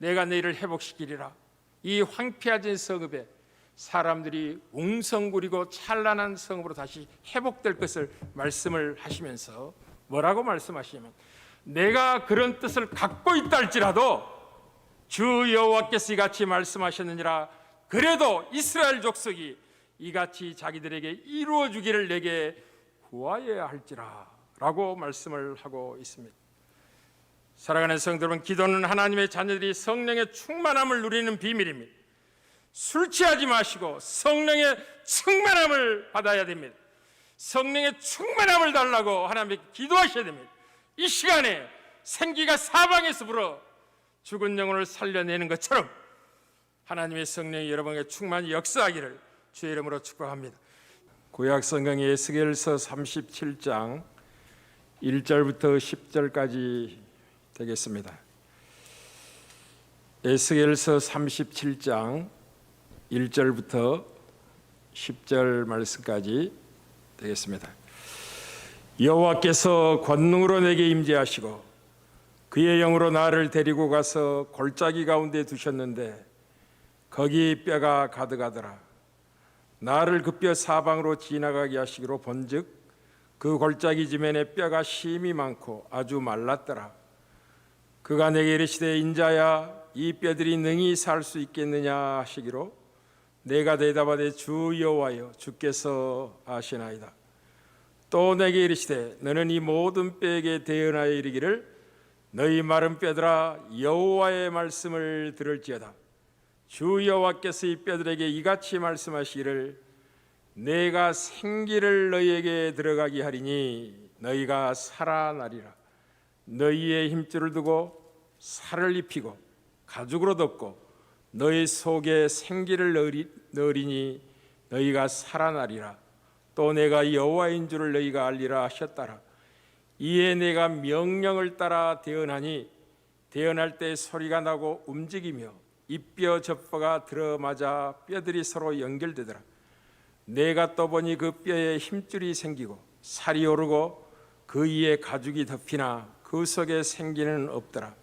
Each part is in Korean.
내가 너희를 회복시키리라. 이 황폐해진 성읍에 사람들이 웅성거리고 찬란한 성읍으로 다시 회복될 것을 말씀을 하시면서 뭐라고 말씀하시냐면, 내가 그런 뜻을 갖고 있다 할지라도 주 여호와께서 이같이 말씀하셨느니라. 그래도 이스라엘 족속이 이같이 자기들에게 이루어주기를 내게 구하여야 할지라 라고 말씀을 하고 있습니다. 사랑하는 성도 여러분, 기도는 하나님의 자녀들이 성령의 충만함을 누리는 비밀입니다. 술 취하지 마시고 성령의 충만함을 받아야 됩니다. 성령의 충만함을 달라고 하나님께 기도하셔야 됩니다. 이 시간에 생기가 사방에서 불어 죽은 영혼을 살려내는 것처럼 하나님의 성령이 여러분에게 충만히 역사하기를 주의 이름으로 축복합니다. 구약 성경의 에스겔서 37장 1절부터 10절까지 되겠습니다. 에스겔서 37장 1절부터 10절 말씀까지 되겠습니다. 여호와께서 권능으로 내게 임재하시고 그의 영으로 나를 데리고 가서 골짜기 가운데 두셨는데 거기 뼈가 가득하더라. 나를 그 뼈 사방으로 지나가게 하시기로 본즉 그 골짜기 지면에 뼈가 심이 많고 아주 말랐더라. 그가 내게 이르시되 인자야 이 뼈들이 능히 살 수 있겠느냐 하시기로 내가 대답하되 주 여호와여 주께서 아시나이다. 또 내게 이르시되 너는 이 모든 뼈에게 대언하여 이르기를 너희 마른 뼈들아 여호와의 말씀을 들을지어다. 주 여호와께서 이 뼈들에게 이같이 말씀하시기를 내가 생기를 너희에게 들어가게 하리니 너희가 살아나리라. 너희의 힘줄을 두고 살을 입히고 가죽으로 덮고 너희 속에 생기를 넣으리니 너희가 살아나리라. 또 내가 여호와인 줄을 너희가 알리라 하셨더라. 이에 내가 명령을 따라 대언하니 대언할 때 소리가 나고 움직이며 이 뼈 저 뼈가 들어맞아 뼈들이 서로 연결되더라. 내가 떠보니 그 뼈에 힘줄이 생기고 살이 오르고 그 위에 가죽이 덮이나 그 속에 생기는 없더라.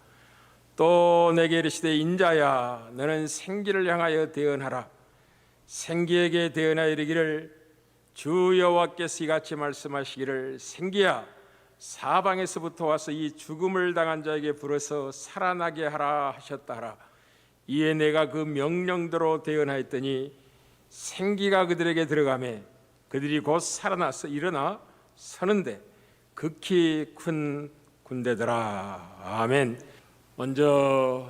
또 내게 이르시되 인자야 너는 생기를 향하여 대언하라. 생기에게 대언하여 이르기를 주 여호와께서 이같이 말씀하시기를 생기야 사방에서부터 와서 이 죽음을 당한 자에게 불어서 살아나게 하라 하셨다. 이에 내가 그 명령대로 대언하였더니 생기가 그들에게 들어가매 그들이 곧 살아나서 일어나 서는데 극히 큰 군대더라. 아멘. 먼저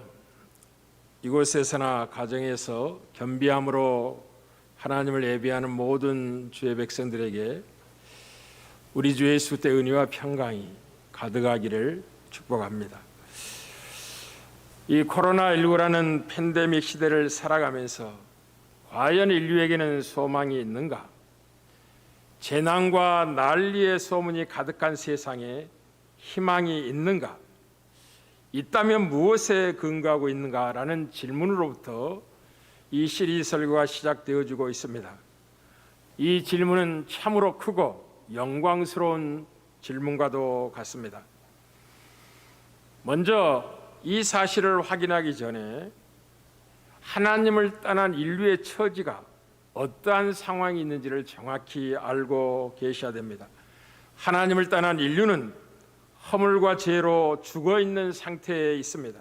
이곳에서나 가정에서 겸비함으로 하나님을 예배하는 모든 주의 백성들에게 우리 주 예수 때 은혜와 평강이 가득하기를 축복합니다. 이 코로나19라는 팬데믹 시대를 살아가면서 과연 인류에게는 소망이 있는가? 재난과 난리의 소문이 가득한 세상에 희망이 있는가? 있다면 무엇에 근거하고 있는가라는 질문으로부터 이 시리즈 설교가 시작되어지고 있습니다. 이 질문은 참으로 크고 영광스러운 질문과도 같습니다. 먼저 이 사실을 확인하기 전에 하나님을 떠난 인류의 처지가 어떠한 상황이 있는지를 정확히 알고 계셔야 됩니다. 하나님을 떠난 인류는 허물과 죄로 죽어있는 상태에 있습니다.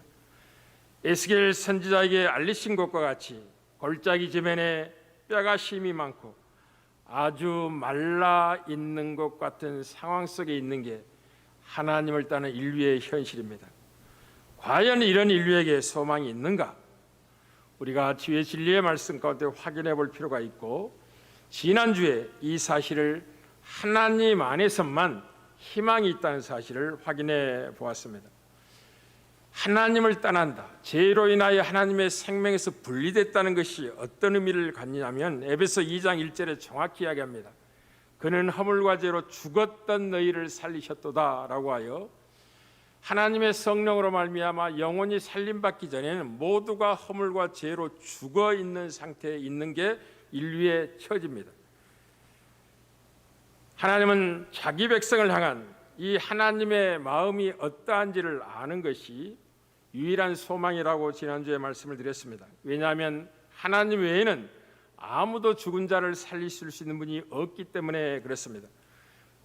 에스겔 선지자에게 알리신 것과 같이 골짜기 지면에 뼈가 심이 많고 아주 말라 있는 것 같은 상황 속에 있는 게 하나님을 떠난 인류의 현실입니다. 과연 이런 인류에게 소망이 있는가? 우리가 주의 진리의 말씀 가운데 확인해 볼 필요가 있고, 지난주에 이 사실을 하나님 안에서만 희망이 있다는 사실을 확인해 보았습니다. 하나님을 떠난다, 죄로 인하여 하나님의 생명에서 분리됐다는 것이 어떤 의미를 갖느냐면 에베소 2장 1절에 정확히 이야기합니다. 그는 허물과 죄로 죽었던 너희를 살리셨도다 라고 하여 하나님의 성령으로 말미암아 영혼이 살림받기 전에는 모두가 허물과 죄로 죽어있는 상태에 있는 게 인류의 처지입니다. 하나님은 자기 백성을 향한 이 하나님의 마음이 어떠한지를 아는 것이 유일한 소망이라고 지난주에 말씀을 드렸습니다. 왜냐하면 하나님 외에는 아무도 죽은 자를 살리실 수 있는 분이 없기 때문에 그렇습니다.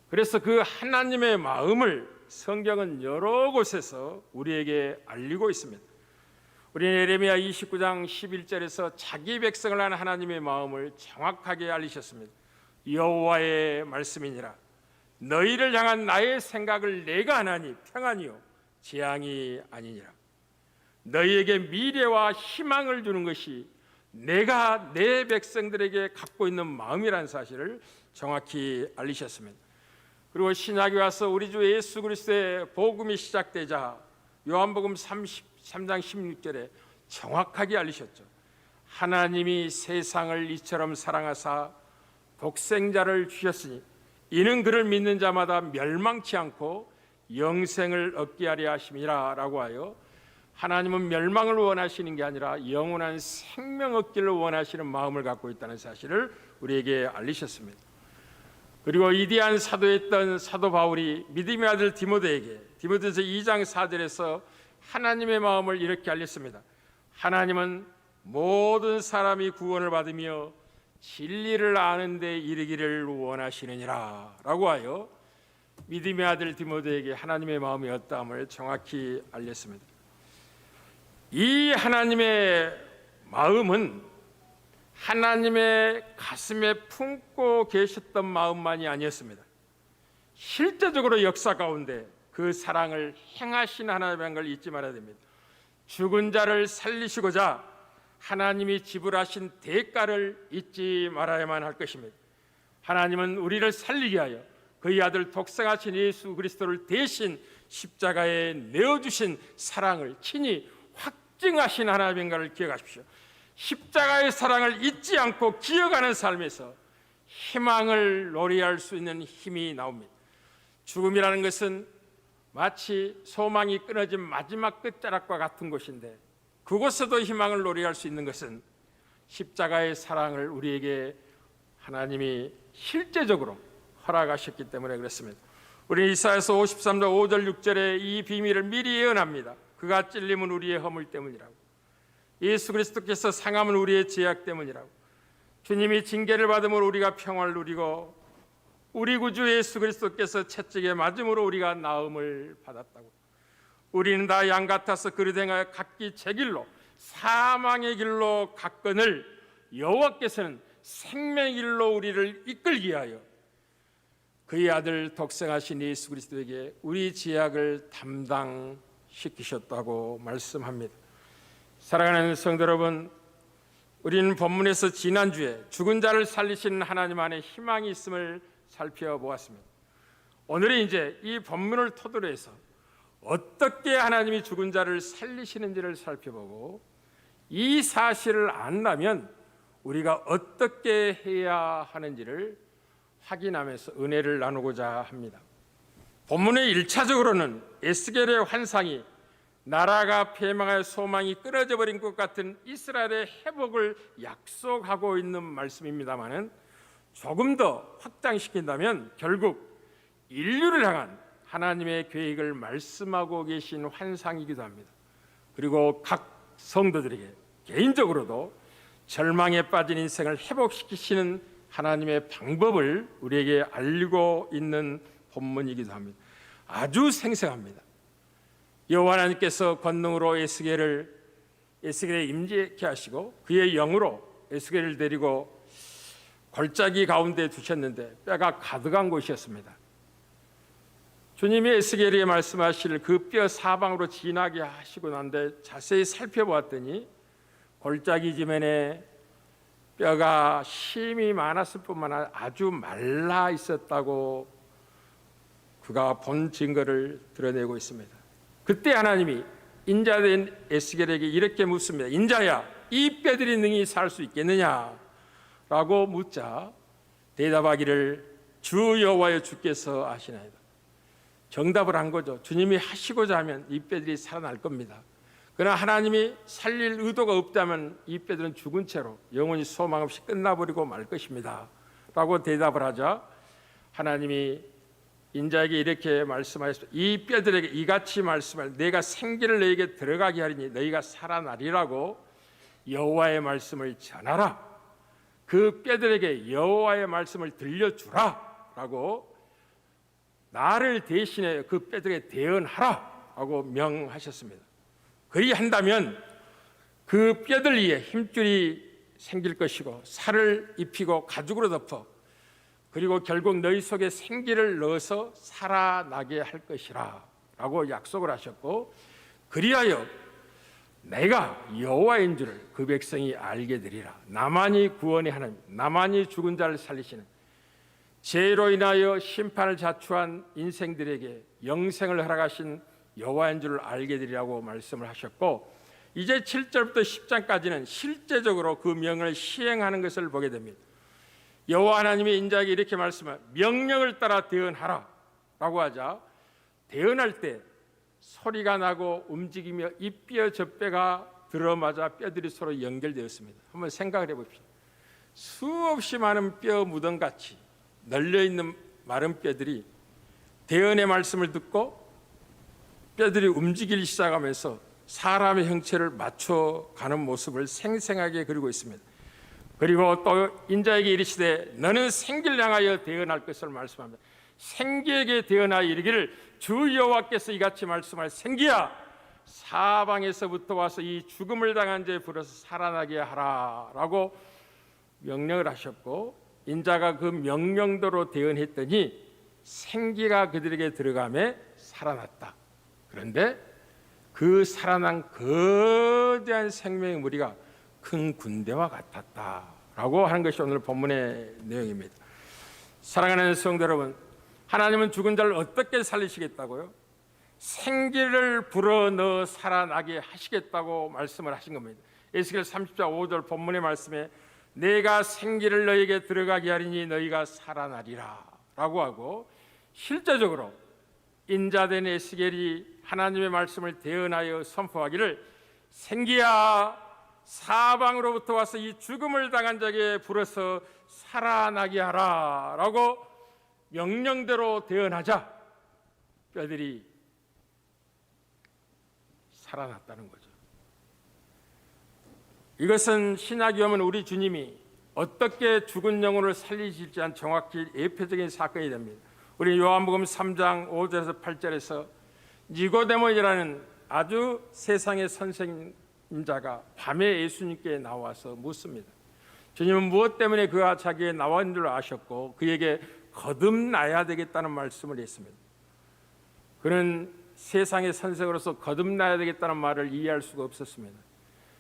그래서 그 하나님의 마음을 성경은 여러 곳에서 우리에게 알리고 있습니다. 우리 예레미야 29장 11절에서 자기 백성을 향한 하나님의 마음을 정확하게 알리셨습니다. 여호와의 말씀이니라. 너희를 향한 나의 생각을 내가 하나니 평안이요 재앙이 아니니라. 너희에게 미래와 희망을 주는 것이 내가 내 백성들에게 갖고 있는 마음이라는 사실을 정확히 알리셨습니다. 그리고 신약에 와서 우리 주 예수 그리스도의 복음이 시작되자 요한복음 33장 16절에 정확하게 알리셨죠. 하나님이 세상을 이처럼 사랑하사 독생자를 주셨으니 이는 그를 믿는 자마다 멸망치 않고 영생을 얻게 하려 하심이라 라고 하여 하나님은 멸망을 원하시는 게 아니라 영원한 생명 얻기를 원하시는 마음을 갖고 있다는 사실을 우리에게 알리셨습니다. 그리고 위대한 사도였던 사도 바울이 믿음의 아들 디모데에게 디모데서 2장 4절에서 하나님의 마음을 이렇게 알렸습니다. 하나님은 모든 사람이 구원을 받으며 진리를 아는 데 이르기를 원하시느니라 라고 하여 믿음의 아들 디모데에게 하나님의 마음이 어떠함을 정확히 알렸습니다. 이 하나님의 마음은 하나님의 가슴에 품고 계셨던 마음만이 아니었습니다. 실제적으로 역사 가운데 그 사랑을 행하신 하나님이라는 걸 잊지 말아야 됩니다. 죽은 자를 살리시고자 하나님이 지불하신 대가를 잊지 말아야만 할 것입니다. 하나님은 우리를 살리게 하여 그의 아들 독생하신 예수 그리스도를 대신 십자가에 내어주신 사랑을 친히 확증하신 하나님인가를 기억하십시오. 십자가의 사랑을 잊지 않고 기억하는 삶에서 희망을 노래할 수 있는 힘이 나옵니다. 죽음이라는 것은 마치 소망이 끊어진 마지막 끝자락과 같은 곳인데 그곳에도 희망을 노래할 수 있는 것은 십자가의 사랑을 우리에게 하나님이 실제적으로 허락하셨기 때문에 그렇습니다. 우리 이사야서 53장 5절 6절에 이 비밀을 미리 예언합니다. 그가 찔림은 우리의 허물 때문이라고, 예수 그리스도께서 상함은 우리의 죄악 때문이라고, 주님이 징계를 받음으로 우리가 평화를 누리고 우리 구주 예수 그리스도께서 채찍에 맞음으로 우리가 나음을 받았다고. 우리는 다 양 같아서 그릇 행하여 각기 제 길로 사망의 길로 갔거늘 여호와께서는 생명의 길로 우리를 이끌기 위하여 그의 아들 독생하신 예수 그리스도에게 우리 죄악을 담당시키셨다고 말씀합니다. 사랑하는 성도 여러분, 우리는 본문에서 지난주에 죽은 자를 살리시는 하나님 안에 희망이 있음을 살펴보았습니다. 오늘은 이제 이 본문을 토대로 해서 어떻게 하나님이 죽은 자를 살리시는지를 살펴보고 이 사실을 안다면 우리가 어떻게 해야 하는지를 확인하면서 은혜를 나누고자 합니다. 본문의 1차적으로는 에스겔의 환상이 나라가 폐망할 소망이 끊어져 버린 것 같은 이스라엘의 회복을 약속하고 있는 말씀입니다마는 조금 더 확장시킨다면 결국 인류를 향한 하나님의 계획을 말씀하고 계신 환상이기도 합니다. 그리고 각 성도들에게 개인적으로도 절망에 빠진 인생을 회복시키시는 하나님의 방법을 우리에게 알리고 있는 본문이기도 합니다. 아주 생생합니다. 여호와 하나님께서 권능으로 에스겔에 임재케 하시고 그의 영으로 에스겔을 데리고 골짜기 가운데 두셨는데 뼈가 가득한 곳이었습니다. 주님이 에스겔에게 말씀하실 그 뼈 사방으로 지나게 하시고 난데 자세히 살펴보았더니 골짜기 지면에 뼈가 심이 많았을 뿐만 아니라 아주 말라 있었다고 그가 본 증거를 드러내고 있습니다. 그때 하나님이 인자된 에스겔에게 이렇게 묻습니다. 인자야, 이 뼈들이 능히 살 수 있겠느냐? 라고 묻자 대답하기를 주 여호와여 주께서 아시나이다. 정답을 한 거죠. 주님이 하시고자 하면 이 뼈들이 살아날 겁니다. 그러나 하나님이 살릴 의도가 없다면 이 뼈들은 죽은 채로 영원히 소망 없이 끝나버리고 말 것입니다. 라고 대답을 하자 하나님이 인자에게 이렇게 말씀하였습니다. 이 뼈들에게 이같이 말씀할 내가 생기를 너희에게 들어가게 하리니 너희가 살아나리라고 여호와의 말씀을 전하라. 그 뼈들에게 여호와의 말씀을 들려주라 라고 나를 대신해 그 뼈들에게 대언하라 라고 명하셨습니다. 그리한다면 그 뼈들 위에 힘줄이 생길 것이고 살을 입히고 가죽으로 덮어 그리고 결국 너희 속에 생기를 넣어서 살아나게 할 것이라 라고 약속을 하셨고, 그리하여 내가 여호와인 줄을 그 백성이 알게 되리라. 나만이 구원의 하나님, 나만이 죽은 자를 살리시는, 죄로 인하여 심판을 자초한 인생들에게 영생을 허락하신 여호와인 줄을 알게 되리라고 말씀을 하셨고, 이제 7절부터 10장까지는 실제적으로 그 명을 시행하는 것을 보게 됩니다. 여호와 하나님이 인자에게 이렇게 말씀하여 명령을 따라 대언하라 라고 하자, 대언할 때 소리가 나고 움직이며 이 뼈 저 뼈가 들어맞아 뼈들이 서로 연결되었습니다. 한번 생각을 해봅시다. 수없이 많은 뼈 무덤같이 널려있는 마른 뼈들이 대언의 말씀을 듣고 뼈들이 움직이기 시작하면서 사람의 형체를 맞춰가는 모습을 생생하게 그리고 있습니다. 그리고 또 인자에게 이르시되 너는 생기를 향하여 대언할 것을 말씀합니다. 생기에게 대언하여 이르기를 주 여호와께서 이같이 말씀할 생기야, 사방에서부터 와서 이 죽음을 당한 자에 불어서 살아나게 하라라고 명령을 하셨고, 인자가 그 명령대로 대언했더니 생기가 그들에게 들어가매 살아났다. 그런데 그 살아난 거대한 생명의 무리가 큰 군대와 같았다라고 하는 것이 오늘 본문의 내용입니다. 사랑하는 성도 여러분, 하나님은 죽은 자를 어떻게 살리시겠다고요? 생기를 불어넣어 살아나게 하시겠다고 말씀을 하신 겁니다. 에스겔 30장 5절 본문의 말씀에 내가 생기를 너희에게 들어가게 하리니 너희가 살아나리라 라고 하고, 실제적으로 인자된 에스겔이 하나님의 말씀을 대언하여 선포하기를 생기야, 사방으로부터 와서 이 죽음을 당한 자에게 불어서 살아나게 하라 라고 명령대로 대언하자 뼈들이 살아났다는 거죠. 이것은 신약에 오면 우리 주님이 어떻게 죽은 영혼을 살리실지 한 정확히 예표적인 사건이 됩니다. 우리 요한복음 3장 5절에서 8절에서 니고데모이라는 아주 세상의 선생님자가 밤에 예수님께 나와서 묻습니다. 주님은 무엇 때문에 그가 자기의 나온 줄 아셨고 그에게 거듭나야 되겠다는 말씀을 했습니다. 그는 세상의 선생으로서 거듭나야 되겠다는 말을 이해할 수가 없었습니다.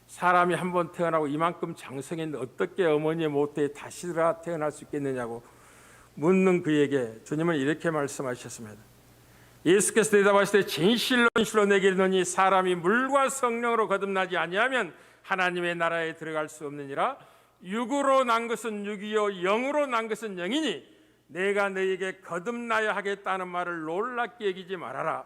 사람이 한번 태어나고 이만큼 장성했는데 어떻게 어머니의 모태에 다시 태어날 수 있겠느냐고 묻는 그에게 주님은 이렇게 말씀하셨습니다. 예수께서 대답하시되 진실로 진실로 내게 이르노니 사람이 물과 성령으로 거듭나지 아니하면 하나님의 나라에 들어갈 수 없느니라. 육으로 난 것은 육이요 영으로 난 것은 영이니 내가 너희에게 거듭나야 하겠다는 말을 놀랍게 여기지 말아라.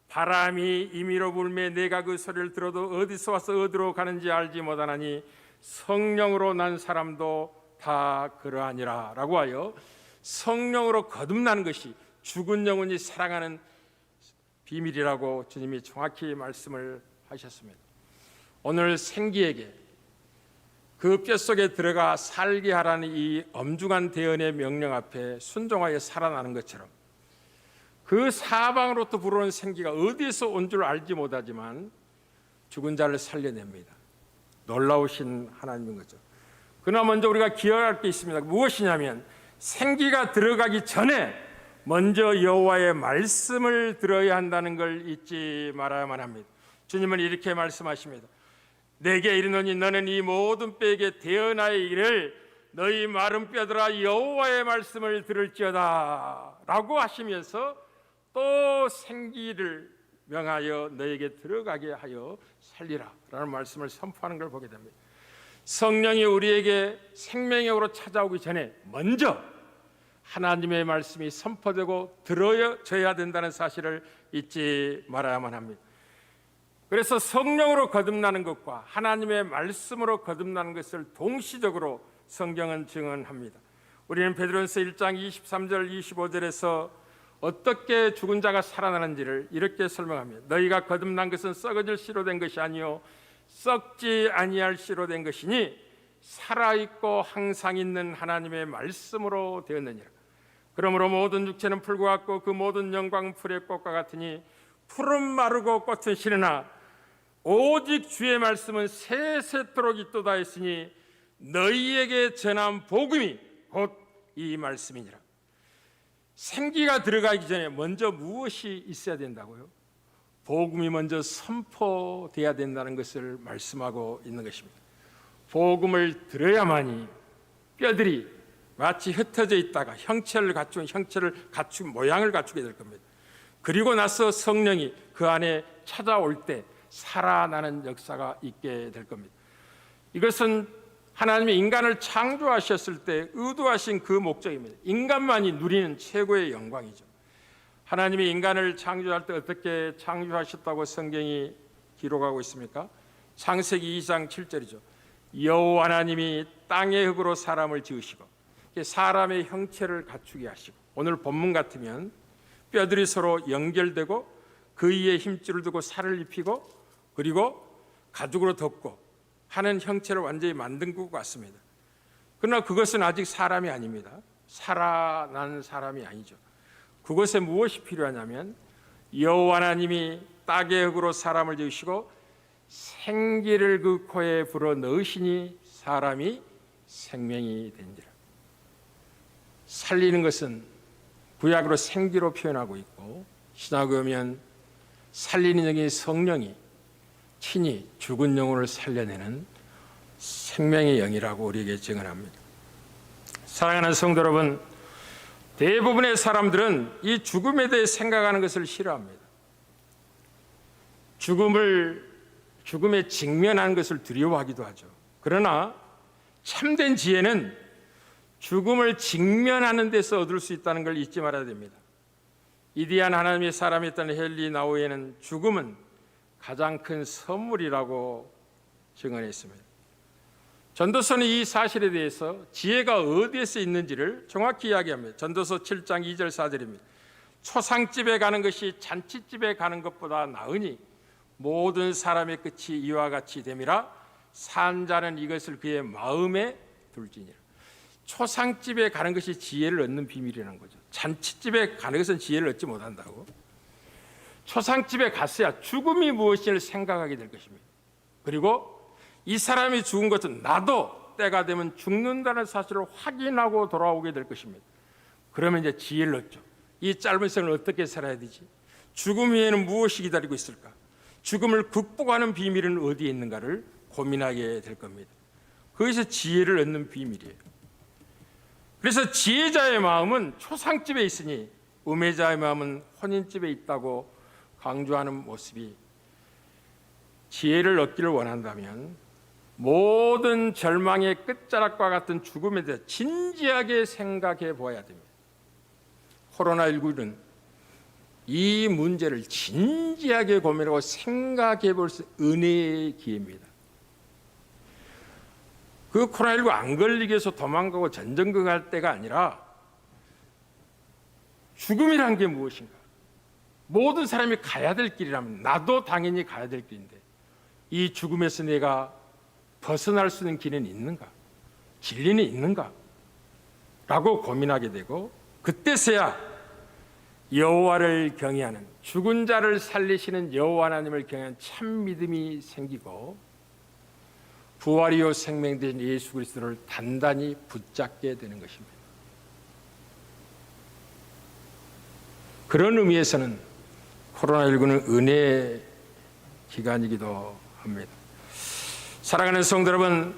바람이 임의로 불매 내가 그 소리를 들어도 어디서 와서 어디로 가는지 알지 못하나니 성령으로 난 사람도 다 그러하니라 라고 하여 성령으로 거듭나는 것이 죽은 영혼이 살아가는 비밀이라고 주님이 정확히 말씀을 하셨습니다. 오늘 생기에게 그 뼛속에 들어가 살게 하라는 이 엄중한 대언의 명령 앞에 순종하여 살아나는 것처럼 그 사방으로부터 불어오는 생기가 어디에서 온 줄 알지 못하지만 죽은 자를 살려냅니다. 놀라우신 하나님인 거죠. 그러나 먼저 우리가 기억할 게 있습니다. 무엇이냐면 생기가 들어가기 전에 먼저 여호와의 말씀을 들어야 한다는 걸 잊지 말아야만 합니다. 주님은 이렇게 말씀하십니다. 내게 이르노니 너는 이 모든 뼈에게 대언하여 이르기를 너희 마른 뼈들아 여호와의 말씀을 들을지어다 라고 하시면서 또 생기를 명하여 너에게 들어가게 하여 살리라 라는 말씀을 선포하는 걸 보게 됩니다. 성령이 우리에게 생명력으로 찾아오기 전에 먼저 하나님의 말씀이 선포되고 들어져야 된다는 사실을 잊지 말아야만 합니다. 그래서 성령으로 거듭나는 것과 하나님의 말씀으로 거듭나는 것을 동시적으로 성경은 증언합니다. 우리는 베드로전서 1장 23절 25절에서 어떻게 죽은 자가 살아나는지를 이렇게 설명합니다. 너희가 거듭난 것은 썩어질 씨로 된 것이 아니요 썩지 아니할 씨로 된 것이니 살아있고 항상 있는 하나님의 말씀으로 되었느니라. 그러므로 모든 육체는 풀과 같고 그 모든 영광은 풀의 꽃과 같으니 풀은 마르고 꽃은 시르나 오직 주의 말씀은 세세토록 있도다 했으니 너희에게 전한 복음이 곧 이 말씀이니라. 생기가 들어가기 전에 먼저 무엇이 있어야 된다고요? 복음이 먼저 선포돼야 된다는 것을 말씀하고 있는 것입니다. 복음을 들어야만이 뼈들이 마치 흩어져 있다가 형체를 갖춘 모양을 갖추게 될 겁니다. 그리고 나서 성령이 그 안에 찾아올 때 살아나는 역사가 있게 될 겁니다. 이것은 하나님이 인간을 창조하셨을 때 의도하신 그 목적입니다. 인간만이 누리는 최고의 영광이죠. 하나님이 인간을 창조할 때 어떻게 창조하셨다고 성경이 기록하고 있습니까? 창세기 2장 7절이죠. 여호와 하나님이 땅의 흙으로 사람을 지으시고 사람의 형체를 갖추게 하시고, 오늘 본문 같으면 뼈들이 서로 연결되고 그 위에 힘줄을 두고 살을 입히고 그리고 가죽으로 덮고 하는 형체를 완전히 만든 것 같습니다. 그러나 그것은 아직 사람이 아닙니다. 살아난 사람이 아니죠. 그것에 무엇이 필요하냐면 여호와 하나님이 땅의 흙으로 사람을 지으시고 생기를 그 코에 불어 넣으시니 사람이 생명이 된지라. 살리는 것은 구약으로 생기로 표현하고 있고, 신약에 오면 살리는 영이 성령이 친히 죽은 영혼을 살려내는 생명의 영이라고 우리에게 증언합니다. 사랑하는 성도 여러분, 대부분의 사람들은 이 죽음에 대해 생각하는 것을 싫어합니다. 죽음에 직면하는 것을 두려워하기도 하죠. 그러나 참된 지혜는 죽음을 직면하는 데서 얻을 수 있다는 걸 잊지 말아야 됩니다. 위대한 하나님의 사람이었던 헨리 나우에는 죽음은 가장 큰 선물이라고 증언했습니다. 전도서는 이 사실에 대해서 지혜가 어디에서 있는지를 정확히 이야기합니다. 전도서 7장 2절 4절입니다. 초상집에 가는 것이 잔치집에 가는 것보다 나으니 모든 사람의 끝이 이와 같이 됨이라. 산 자는 이것을 그의 마음에 둘지니라. 초상집에 가는 것이 지혜를 얻는 비밀이라는 거죠. 잔치집에 가는 것은 지혜를 얻지 못한다고. 초상집에 갔어야 죽음이 무엇인지를 생각하게 될 것입니다. 그리고 이 사람이 죽은 것은 나도 때가 되면 죽는다는 사실을 확인하고 돌아오게 될 것입니다. 그러면 이제 지혜를 얻죠. 이 짧은 생을 어떻게 살아야 되지? 죽음 위에는 무엇이 기다리고 있을까? 죽음을 극복하는 비밀은 어디에 있는가를 고민하게 될 겁니다. 거기서 지혜를 얻는 비밀이에요. 그래서 지혜자의 마음은 초상집에 있으니 우매자의 마음은 혼인집에 있다고 강조하는 모습이, 지혜를 얻기를 원한다면 모든 절망의 끝자락과 같은 죽음에 대해 진지하게 생각해 보아야 됩니다. 코로나19는 이 문제를 진지하게 고민하고 생각해 볼 수 있는 은혜의 기회입니다. 그 코로나19 안 걸리기 위해서 도망가고 전전긍긍 할 때가 아니라 죽음이란 게 무엇인가? 모든 사람이 가야 될 길이라면 나도 당연히 가야 될 길인데 이 죽음에서 내가 벗어날 수 있는 길은 있는가? 진리는 있는가? 라고 고민하게 되고, 그때서야 여호와를 경외하는, 죽은 자를 살리시는 여호와 하나님을 경외하는 참 믿음이 생기고 부활이요 생명 되신 예수 그리스도를 단단히 붙잡게 되는 것입니다. 그런 의미에서는 코로나19는 은혜의 기간이기도 합니다. 사랑하는 성도 여러분,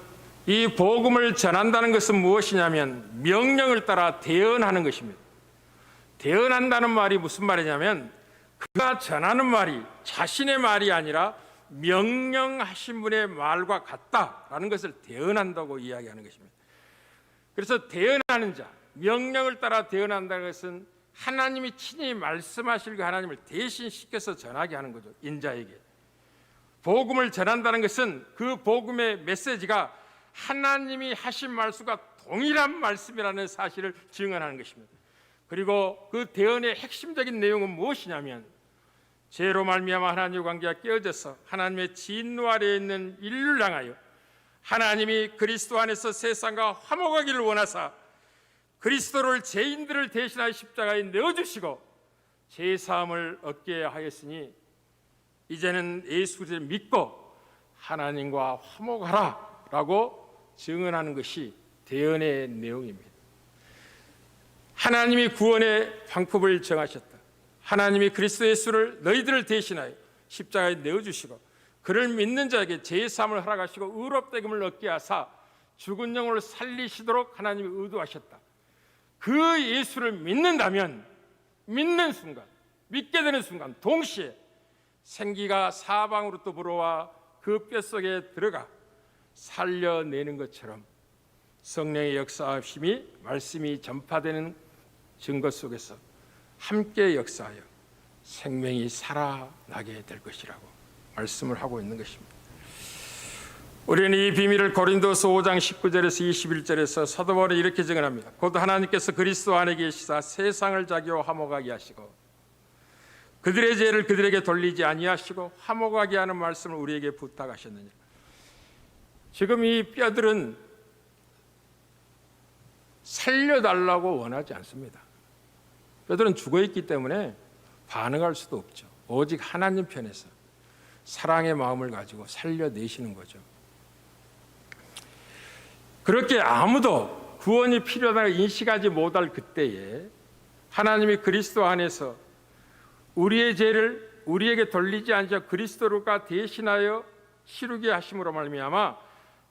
이 복음을 전한다는 것은 무엇이냐면 명령을 따라 대언하는 것입니다. 대언한다는 말이 무슨 말이냐면 그가 전하는 말이 자신의 말이 아니라 명령하신 분의 말과 같다라는 것을 대언한다고 이야기하는 것입니다. 그래서 대언하는 자, 명령을 따라 대언한다는 것은 하나님이 친히 말씀하실 그 하나님을 대신 시켜서 전하게 하는 거죠. 인자에게. 복음을 전한다는 것은 그 복음의 메시지가 하나님이 하신 말씀과 동일한 말씀이라는 사실을 증언하는 것입니다. 그리고 그 대언의 핵심적인 내용은 무엇이냐면 죄로 말미암아 하나님과 관계가 깨어져서 하나님의 진노 아래에 있는 인류를 향하여 하나님이 그리스도 안에서 세상과 화목하기를 원하사 그리스도를 죄인들을 대신하여 십자가에 내어주시고 죄사함을 얻게 하였으니 이제는 예수 그리스도를 믿고 하나님과 화목하라 라고 증언하는 것이 대언의 내용입니다. 하나님이 구원의 방법을 정하셨다. 하나님이 그리스도 예수를 너희들을 대신하여 십자가에 내어주시고 그를 믿는 자에게 죄사함을 허락하시고 의롭다김을 얻게 하사 죽은 영혼을 살리시도록 하나님이 의도하셨다. 그 예수를 믿는다면 믿는 순간, 믿게 되는 순간 동시에 생기가 사방으로부터 불어와 그 뼛속에 들어가 살려내는 것처럼 성령의 역사하심이 말씀이 전파되는 증거 속에서 함께 역사하여 생명이 살아나게 될 것이라고 말씀을 하고 있는 것입니다. 우리는 이 비밀을 고린도서 5장 19절에서 21절에서 사도 바울이 이렇게 증언합니다. 곧 하나님께서 그리스도 안에 계시사 세상을 자기와 화목하게 하시고 그들의 죄를 그들에게 돌리지 아니하시고 화목하게 하는 말씀을 우리에게 부탁하셨느니라. 지금 이 뼈들은 살려달라고 원하지 않습니다. 뼈들은 죽어있기 때문에 반응할 수도 없죠. 오직 하나님 편에서 사랑의 마음을 가지고 살려내시는 거죠. 그렇게 아무도 구원이 필요하다고 인식하지 못할 그때에 하나님이 그리스도 안에서 우리의 죄를 우리에게 돌리지 않자 그리스도가 대신하여 치르게 하심으로 말미암아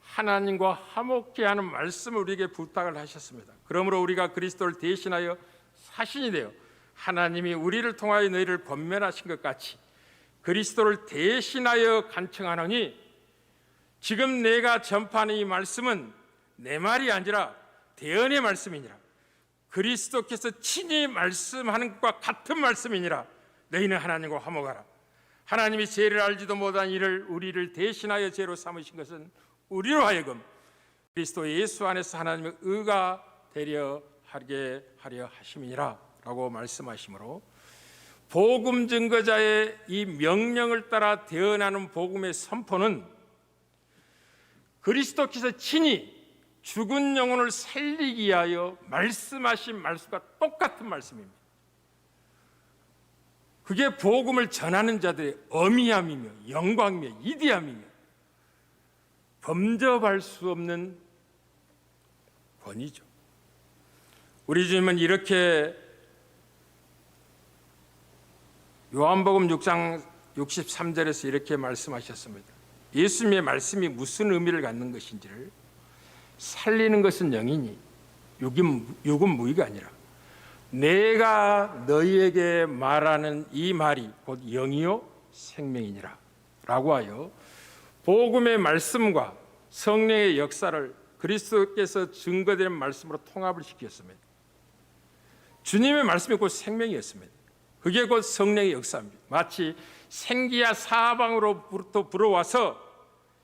하나님과 화목케 하는 말씀을 우리에게 부탁을 하셨습니다. 그러므로 우리가 그리스도를 대신하여 사신이 되어 하나님이 우리를 통하여 너희를 권면하신 것 같이 그리스도를 대신하여 간청하노니 지금 내가 전파하는 이 말씀은 내 말이 아니라 대언의 말씀이니라. 그리스도께서 친히 말씀하는 것과 같은 말씀이니라. 너희는 하나님과 화목하라. 하나님이 죄를 알지도 못한 이를 우리를 대신하여 죄로 삼으신 것은 우리로 하여금 그리스도 예수 안에서 하나님의 의가 되려 하게 하려 하심이니라 라고 말씀하시므로 복음 증거자의 이 명령을 따라 대언하는 복음의 선포는 그리스도께서 친히 죽은 영혼을 살리기 위하여 말씀하신 말씀과 똑같은 말씀입니다. 그게 복음을 전하는 자들의 어미함이며 영광이며 이디함이며 범접할 수 없는 권위죠. 우리 주님은 이렇게 요한복음 6장 63절에서 이렇게 말씀하셨습니다. 예수님의 말씀이 무슨 의미를 갖는 것인지를 살리는 것은 영이니 육은 무의가 아니라 내가 너희에게 말하는 이 말이 곧 영이요 생명이니라 라고 하여 복음의 말씀과 성령의 역사를 그리스도께서 증거되는 말씀으로 통합을 시켰습니다. 주님의 말씀이 곧 생명이었습니다. 그게 곧 성령의 역사입니다. 마치 생기야 사방으로부터 불어와서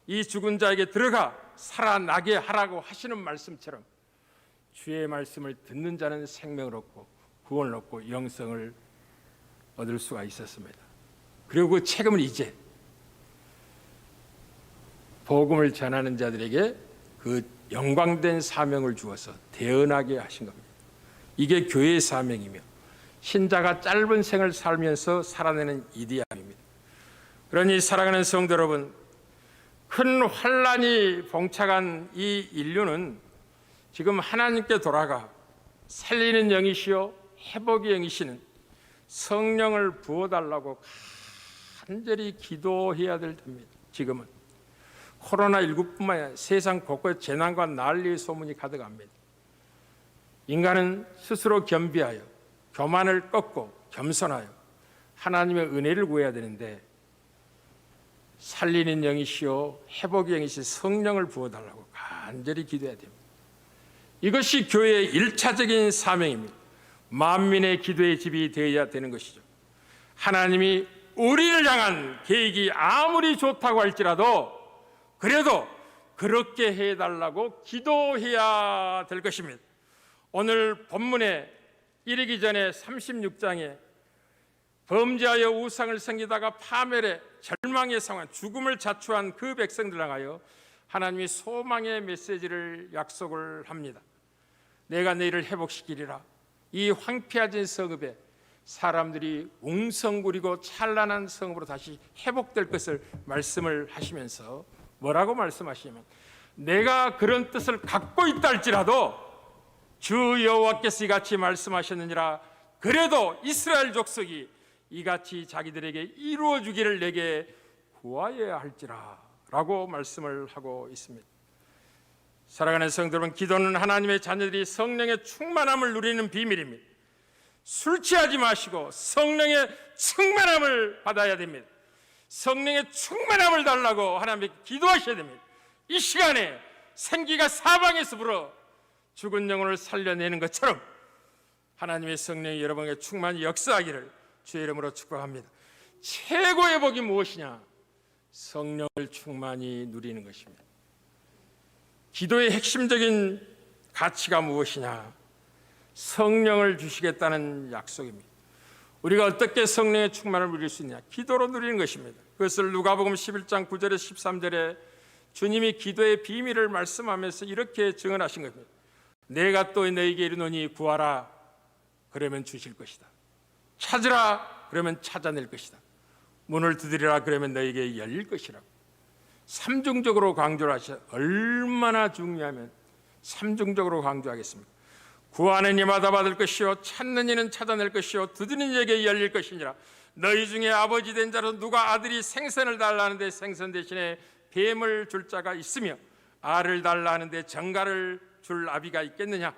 이 죽은 자에게 들어가 살아나게 하라고 하시는 말씀처럼 주의 말씀을 듣는 자는 생명을 얻고 구원을 얻고 영생을 얻을 수가 있었습니다. 그리고 그 책임을 이제 복음을 전하는 자들에게 그 영광된 사명을 주어서 대언하게 하신 겁니다. 이게 교회의 사명이며 신자가 짧은 생을 살면서 살아내는 이디함입니다. 그러니 사랑하는 성도 여러분, 큰 환란이 봉착한 이 인류는 지금 하나님께 돌아가 살리는 영이시요 회복의 영이시는 성령을 부어달라고 간절히 기도해야 될 때입니다. 지금은 코로나19뿐만 아니라 세상 곳곳에 재난과 난리의 소문이 가득합니다. 인간은 스스로 겸비하여 교만을 꺾고 겸손하여 하나님의 은혜를 구해야 되는데 살리는 영이시요 회복의 영이시 성령을 부어달라고 간절히 기도해야 됩니다. 이것이 교회의 1차적인 사명입니다. 만민의 기도의 집이 되어야 되는 것이죠. 하나님이 우리를 향한 계획이 아무리 좋다고 할지라도 그래도 그렇게 해달라고 기도해야 될 것입니다. 오늘 본문에 이르기 전에 36장에 범죄하여 우상을 섬기다가 파멸해 절망의 상황, 죽음을 자초한 그 백성들 향하여 하나님이 소망의 메시지를 약속을 합니다. 내가 너희를 회복시키리라. 이 황폐해진 성읍에 사람들이 웅성거리고 찬란한 성읍으로 다시 회복될 것을 말씀을 하시면서 뭐라고 말씀하시냐면, 내가 그런 뜻을 갖고 있다 할지라도 주 여호와께서 이같이 말씀하셨느니라. 그래도 이스라엘 족속이 이같이 자기들에게 이루어 주기를 내게 구하여야 할지라 라고 말씀을 하고 있습니다. 사랑하는 성도 여러분, 기도는 하나님의 자녀들이 성령의 충만함을 누리는 비밀입니다. 술 취하지 마시고 성령의 충만함을 받아야 됩니다. 성령의 충만함을 달라고 하나님께 기도하셔야 됩니다. 이 시간에 생기가 사방에서 불어 죽은 영혼을 살려내는 것처럼 하나님의 성령이 여러분에게 충만히 역사하기를 주의 이름으로 축복합니다. 최고의 복이 무엇이냐? 성령을 충만히 누리는 것입니다. 기도의 핵심적인 가치가 무엇이냐? 성령을 주시겠다는 약속입니다. 우리가 어떻게 성령의 충만을 누릴 수 있냐? 기도로 누리는 것입니다. 그것을 누가복음 11장 9절에 13절에 주님이 기도의 비밀을 말씀하면서 이렇게 증언하신 겁니다. 내가 또 너희에게 이르노니 구하라 그러면 주실 것이다. 찾으라 그러면 찾아낼 것이다. 문을 두드리라 그러면 너희에게 열릴 것이라고. 삼중적으로 강조를 하셔. 얼마나 중요하면 삼중적으로 강조하겠습니까? 구하는 이마다 받을 것이요 찾는 이는 찾아낼 것이요 두드리는 이에게 열릴 것이니라. 너희 중에 아버지 된 자로 누가 아들이 생선을 달라 하는데 생선 대신에 뱀을 줄 자가 있으며 알을 달라 하는데 정갈을 줄 아비가 있겠느냐?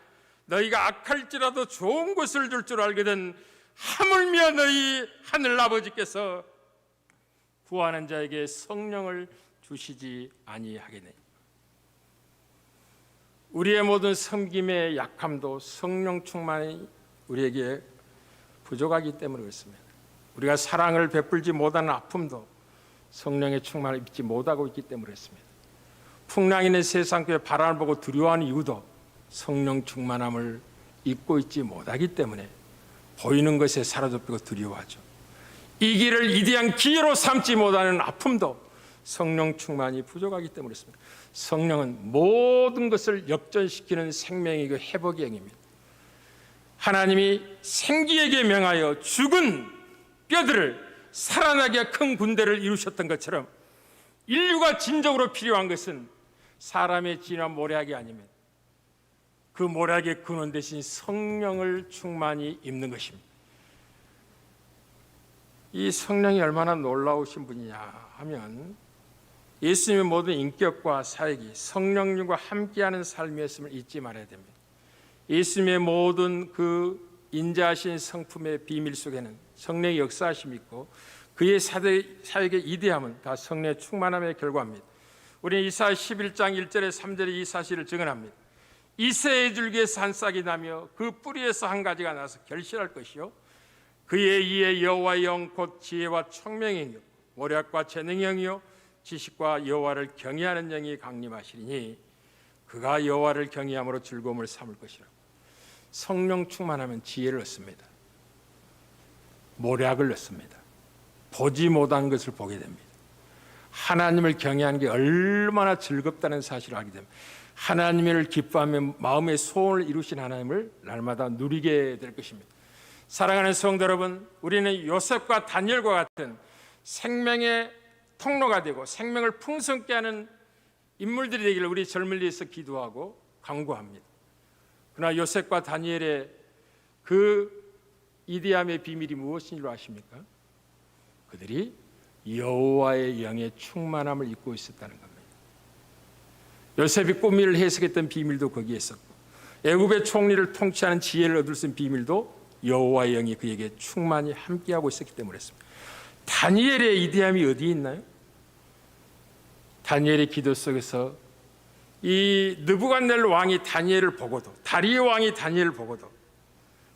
너희가 악할지라도 좋은 것을 줄 줄 알거든 하물며 너희 하늘 아버지께서 구하는 자에게 성령을 주시지 아니하겠느냐. 우리의 모든 섬김의 약함도 성령 충만이 우리에게 부족하기 때문에 그렇습니다. 우리가 사랑을 베풀지 못하는 아픔도 성령의 충만을 입지 못하고 있기 때문에 그렇습니다. 풍랑 있는 세상 속에 바람을 보고 두려워하는 이유도 성령 충만함을 잊고 있지 못하기 때문에 보이는 것에 사로잡히고 두려워하죠. 이 길을 이대한 기회로 삼지 못하는 아픔도 성령 충만이 부족하기 때문에 그렇습니다. 성령은 모든 것을 역전시키는 생명이고 회복의 영입니다. 하나님이 생기에게 명하여 죽은 뼈들을 살아나게 큰 군대를 이루셨던 것처럼 인류가 진정으로 필요한 것은 사람의 진화 모략이 아닙니다. 그 모략의 근원 대신 성령을 충만히 입는 것입니다. 이 성령이 얼마나 놀라우신 분이냐 하면 예수님의 모든 인격과 사역이 성령님과 함께하는 삶이었음을 잊지 말아야 됩니다. 예수님의 모든 그 인자하신 성품의 비밀 속에는 성령의 역사하심이 있고 그의 사역의 이대함은 다 성령의 충만함의 결과입니다. 우리는 이사야 11장 1절에 3절에 이 사실을 증언합니다. 이새의 줄기에서 한 싹이 나며 그 뿌리에서 한 가지가 나서 결실할 것이요 그의 이에 여호와의 영 곧 지혜와 총명의 영이요 모략과 재능의 영이요 지식과 여호와를 경외하는 영이 강림하시리니 그가 여호와를 경외함으로 즐거움을 삼을 것이라. 성령 충만하면 지혜를 얻습니다. 모략을 얻습니다. 보지 못한 것을 보게 됩니다. 하나님을 경외하는 게 얼마나 즐겁다는 사실을 알게 됩니다. 하나님을 기뻐하며 마음의 소원을 이루신 하나님을 날마다 누리게 될 것입니다. 사랑하는 성도 여러분, 우리는 요셉과 다니엘과 같은 생명의 통로가 되고 생명을 풍성케 하는 인물들이 되기를 우리 젊은이를 위해서 기도하고 간구합니다. 그러나 요셉과 다니엘의 그 이대함의 비밀이 무엇인 줄 아십니까? 그들이 여호와의 영의 충만함을 입고 있었다는 겁니다. 요셉이 꿈을 해석했던 비밀도 거기에 있었고 애굽의 총리를 통치하는 지혜를 얻을 수 있는 비밀도 여호와의 영이 그에게 충만히 함께하고 있었기 때문에 했습니다. 다니엘의 이대함이 어디에 있나요? 다니엘의 기도 속에서 이 느부갓네살 왕이 다니엘을 보고도 다리오 왕이 다니엘을 보고도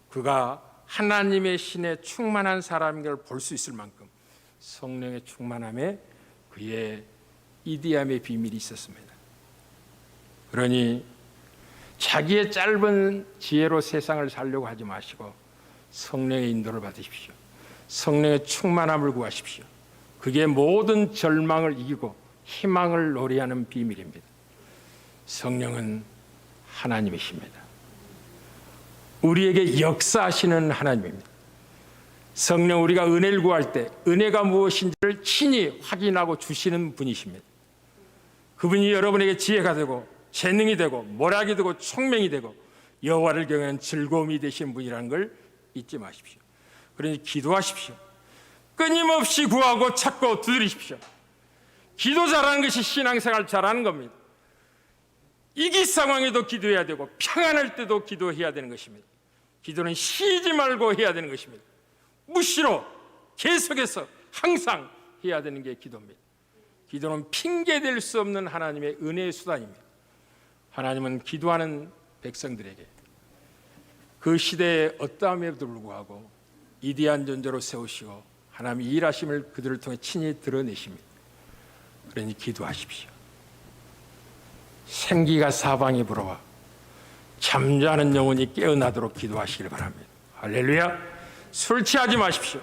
그가 하나님의 신에 충만한 사람인 걸 볼 수 있을 만큼 성령의 충만함에 그의 이대함의 비밀이 있었습니다. 그러니 자기의 짧은 지혜로 세상을 살려고 하지 마시고 성령의 인도를 받으십시오. 성령의 충만함을 구하십시오. 그게 모든 절망을 이기고 희망을 노래하는 비밀입니다. 성령은 하나님이십니다. 우리에게 역사하시는 하나님입니다. 성령, 우리가 은혜를 구할 때 은혜가 무엇인지를 친히 확인하고 주시는 분이십니다. 그분이 여러분에게 지혜가 되고 재능이 되고 모략이 되고 총명이 되고 여호와를 경외하는 즐거움이 되신 분이라는 걸 잊지 마십시오. 그러니 기도하십시오. 끊임없이 구하고 찾고 두드리십시오. 기도 잘하는 것이 신앙생활 잘하는 겁니다. 위기 상황에도 기도해야 되고 평안할 때도 기도해야 되는 것입니다. 기도는 쉬지 말고 해야 되는 것입니다. 무시로 계속해서 항상 해야 되는 게 기도입니다. 기도는 핑계댈 수 없는 하나님의 은혜의 수단입니다. 하나님은 기도하는 백성들에게 그 시대의 어떠함에도 불구하고 위대한 존재로 세우시고 하나님의 일하심을 그들을 통해 친히 드러내십니다. 그러니 기도하십시오. 생기가 사방에 불어와 잠자는 영혼이 깨어나도록 기도하시길 바랍니다. 할렐루야. 술 취하지 마십시오.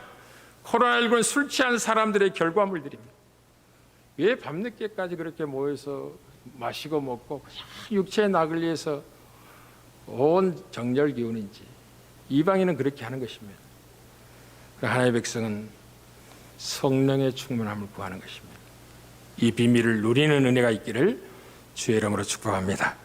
코로나19는 술 취한 사람들의 결과물들입니다. 왜 밤늦게까지 그렇게 모여서 마시고 먹고 육체의 낙을 위해서 온 정열 기우는지. 이방인은 그렇게 하는 것입니다. 하나님의 백성은 성령의 충만함을 구하는 것입니다. 이 비밀을 누리는 은혜가 있기를 주의 이름으로 축복합니다.